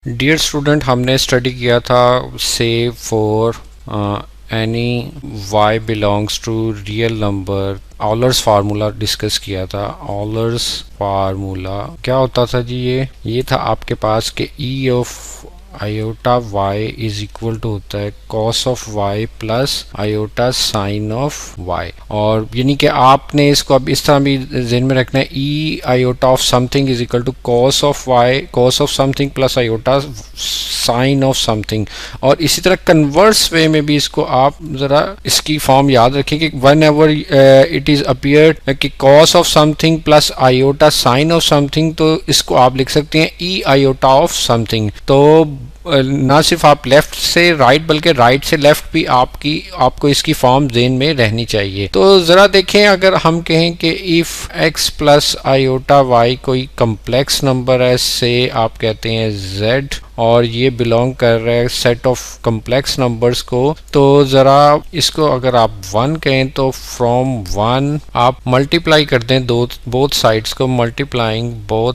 Dear student, हमने study किया था से for any y belongs to real number Euler's formula discuss किया था। ऑलर्स फार्मूला क्या होता था जी? ये था आपके पास कि e of iota y is equal to होता है cos of y plus iota sine of y। और यानी कि आपने इसको अब इस तरह भी ज़हन में रखना है, e iota of something is equal to cos of y cos of something plus iota sine of something. और इसी तरह कन्वर्स वे में भी इसको आप ज़रा इसकी फॉर्म याद रखें कि whenever it is appeared कि cos of something plus iota sine of something, तो इसको आप लिख सकते हैं ई आयोटा ऑफ समथिंग। तो ना सिर्फ आप लेफ्ट से राइट बल्कि राइट से लेफ्ट भी आपको इसकी फॉर्म ज़हन में रहनी चाहिए। तो ज़रा देखें, अगर हम कहें कि if x plus iota y कोई कम्प्लेक्स नंबर है, से आप कहते हैं z, और ये बिलोंग कर रहा है सेट ऑफ कम्प्लेक्स नंबर्स को, तो ज़रा इसको अगर आप 1 कहें तो फ्रॉम 1 आप मल्टीप्लाई कर दें बोथ साइड्स को, multiplying both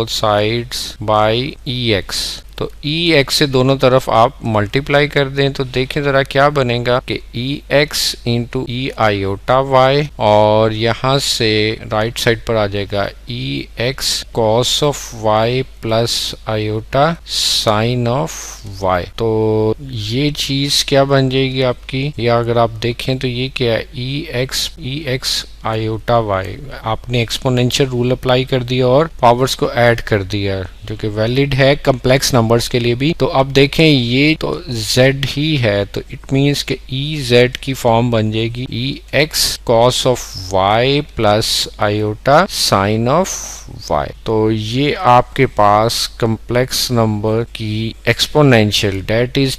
sides by ex। तो ई एक्स से दोनों तरफ आप मल्टीप्लाई कर दें तो देखें ज़रा क्या बनेगा कि e x into e iota y, और यहाँ से राइट साइड पर आ जाएगा e x cos of y plus iota sine of y. तो ये चीज़ क्या बन जाएगी आपकी, या अगर आप देखें तो ये क्या है, ई एक्स आयोटा वाई। आपने एक्सपोनेंशियल रूल अप्लाई कर दिया और पावर्स को ऐड कर दिया, जो कि वैलिड है कम्प्लेक्स नंबर्स के लिए भी। तो अब देखें ये तो z ही है, तो इट मीन्स कि ई जेड की फॉर्म बन जाएगी e x cos of y plus iota sine of y। तो ये आपके पास कम्प्लेक्स नंबर की exponential that is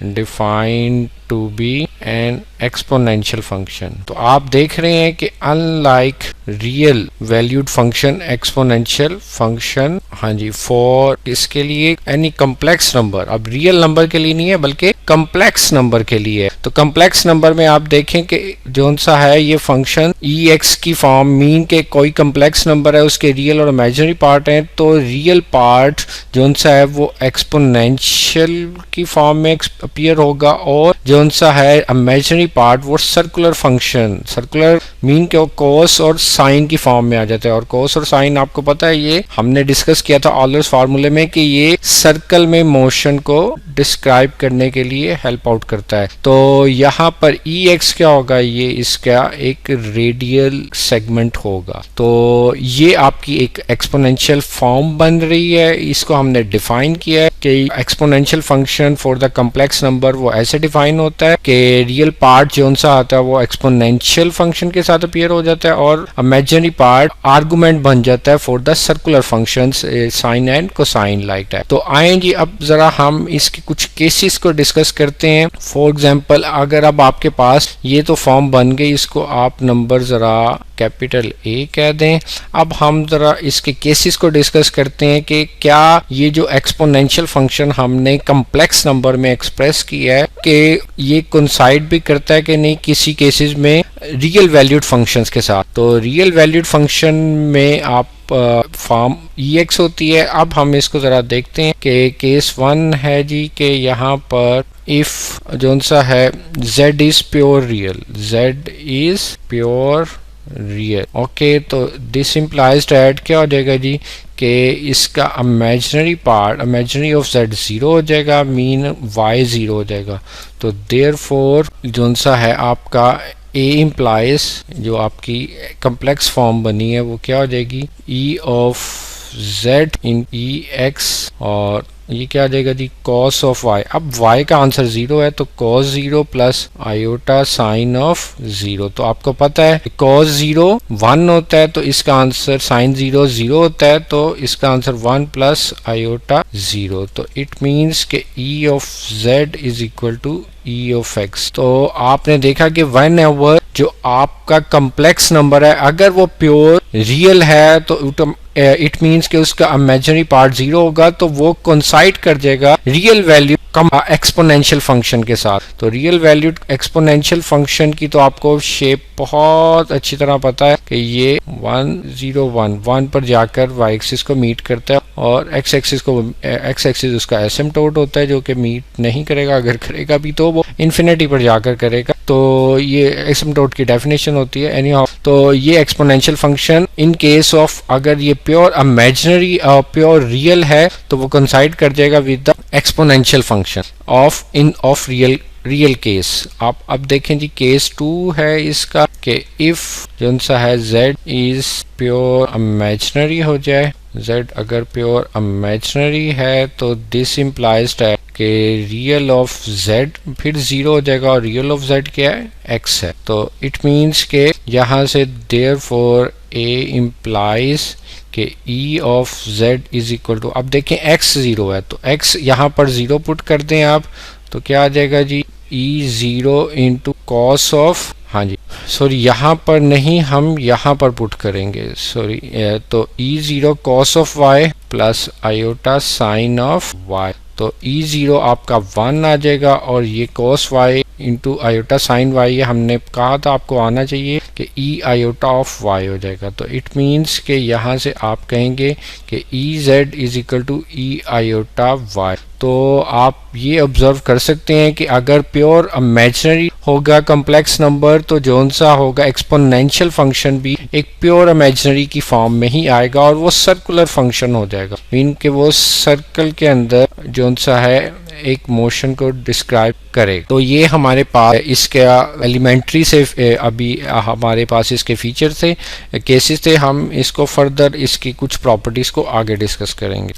defined to be an exponential function. तो आप देख रहे हैं कि unlike real valued function, exponential function, हाँ जी, फॉर इसके लिए एनी कम्प्लेक्स नंबर, अब रियल नंबर के लिए नहीं है बल्कि कम्प्लेक्स नंबर के लिए है। तो कम्प्लेक्स नंबर में आप देखें कि जो सा है ये फंक्शन ई एक्स की फॉर्म, मीन के कोई कम्प्लेक्स नंबर है उसके रियल और इमेजिनरी पार्ट हैं, तो रियल पार्ट जो सा है वो एक्सपोनेंशियल की फॉर्म में अपीयर होगा, और जो सा है इमेजिनरी पार्ट वो सर्कुलर फंक्शन, सर्कुलर मीन के कोस और साइन की फॉर्म में आ जाता है। और कोस और साइन आपको पता है, ये हमने डिस्कस किया था ऑलर्स फार्मूले में कि ये सर्कल में मोशन को डिस्क्राइब करने के लिए हेल्प आउट करता है। तो यहाँ पर ई एक्स क्या होगा, ये इसका एक रेडियल सेगमेंट होगा। तो ये आपकी एक एक्सपोनेंशियल फॉर्म बन रही है, इसको हमने डिफाइन किया है कि exponential function for the complex number वो ऐसे डिफाइन होता है कि रियल पार्ट जो सा आता है वो एक्सपोनेंशियल फंक्शन के साथ अपीयर हो जाता है, और इमेजिनरी पार्ट आर्गुमेंट बन जाता है for the circular functions sine and cosine like that. तो आए जी, अब जरा हम इसके कुछ केसेस को डिस्कस करते हैं। फॉर एग्जांपल, अगर अब आपके पास ये तो फॉर्म बन गई, इसको आप नंबर जरा कैपिटल ए कह दें। अब हम जरा इसके केसेस को डिस्कस करते हैं कि क्या ये जो एक्सपोनेंशियल फंक्शन हमने कम्प्लेक्स नंबर में एक्सप्रेस किया है कि ये कोइंसाइड भी करता है कि नहीं किसी केसेस में रियल वैल्यूड फंक्शंस के साथ। तो रियल वैल्यूड फंक्शन में आप फॉर्म ई एक्स होती है। अब हम इसको ज़रा देखते हैं कि केस 1 है जी कि यहाँ पर इफ़ जो सा है z is pure real, okay, तो दिस इम्प्लाइज डैट क्या हो जाएगा जी कि इसका imaginary part, imaginary of z 0 हो जाएगा, मीन y 0 हो जाएगा। तो देयरफॉर जो सा है आपका a इम्प्लाइज, जो आपकी कम्प्लेक्स फॉर्म बनी है वो क्या हो जाएगी, e ऑफ z इन ई एक्स, और ये क्या आ जाएगा जी cos ऑफ y। अब y का आंसर 0 है, तो cos 0 plus iota sine of 0। तो आपको पता है cos 0 1 होता है, तो इसका आंसर साइन 0 0 होता है, तो इसका आंसर 1 प्लस आयोटा 0। तो इट मीन्स के e ऑफ z is equal to e of x. तो आपने देखा कि वन एवर जो आपका कम्प्लेक्स नंबर है अगर वो प्योर रियल है तो इट मीन्स कि उसका इमेजिनरी पार्ट 0 होगा तो वो कोइंसाइड कर जाएगा रियल वैल्यू कम एक्सपोनेंशियल फंक्शन के साथ। तो रियल वैल्यूड एक्सपोनेंशियल फंक्शन की तो आपको शेप बहुत अच्छी तरह पता है कि ये 1 पर जाकर y एक्सिस को मीट करता है और x एक्सिस उसका एसिम्पटोट होता है जो कि मीट नहीं करेगा, अगर करेगा भी तो वो इन्फिनिटी पर जाकर करेगा। तो ये एसिम्पटोट की डेफिनेशन होती है। एनीहाउ तो ये exponential function in case of अगर ये प्योर इमेजिनरी प्योर रियल है तो वो कोइंसाइड कर जाएगा with the exponential function of real case. आप अब देखें जी केस 2 है इसका कि इफ जो सा है z इज प्योर इमेजिनरी हो जाए, z अगर प्योर इमेजिनरी है तो दिस इम्प्लाइज दैट कि रियल ऑफ z फिर 0 हो जाएगा और रियल ऑफ z क्या है, x है। तो इट मीन्स के यहाँ से देयरफॉर a इम्प्लाइज कि e ऑफ z इज इक्वल टू, अब देखें x 0 है तो x यहाँ पर 0 पुट कर दें आप तो क्या आ जाएगा जी e0 इंटू कॉस ऑफ, हाँ जी सॉरी यहाँ पर नहीं हम यहाँ पर पुट करेंगे सॉरी, तो e0 cos of y plus iota sine of y। तो e0 आपका 1 आ जाएगा और ये cos y into iota sine y, ये हमने कहा था आपको आना चाहिए कि e आयोटा ऑफ y हो जाएगा। तो इट मीन्स कि यहाँ से आप कहेंगे कि ez is equal to e iota y। तो आप ये ऑब्जर्व कर सकते हैं कि अगर प्योर इमेजिनरी होगा कॉम्प्लेक्स नंबर तो जोन सा होगा एक्सपोनेंशियल फंक्शन भी एक प्योर इमेजिनरी की फॉर्म में ही आएगा और वो सर्कुलर फंक्शन हो जाएगा, मीन कि वो सर्कल के अंदर जोन सा है एक मोशन को डिस्क्राइब करे। तो ये हमारे पास इसके एलिमेंट्री से अभी हमारे पास इसके फीचर थे, केसेस थे, हम इसको फर्दर इसकी कुछ प्रॉपर्टीज को आगे डिस्कस करेंगे।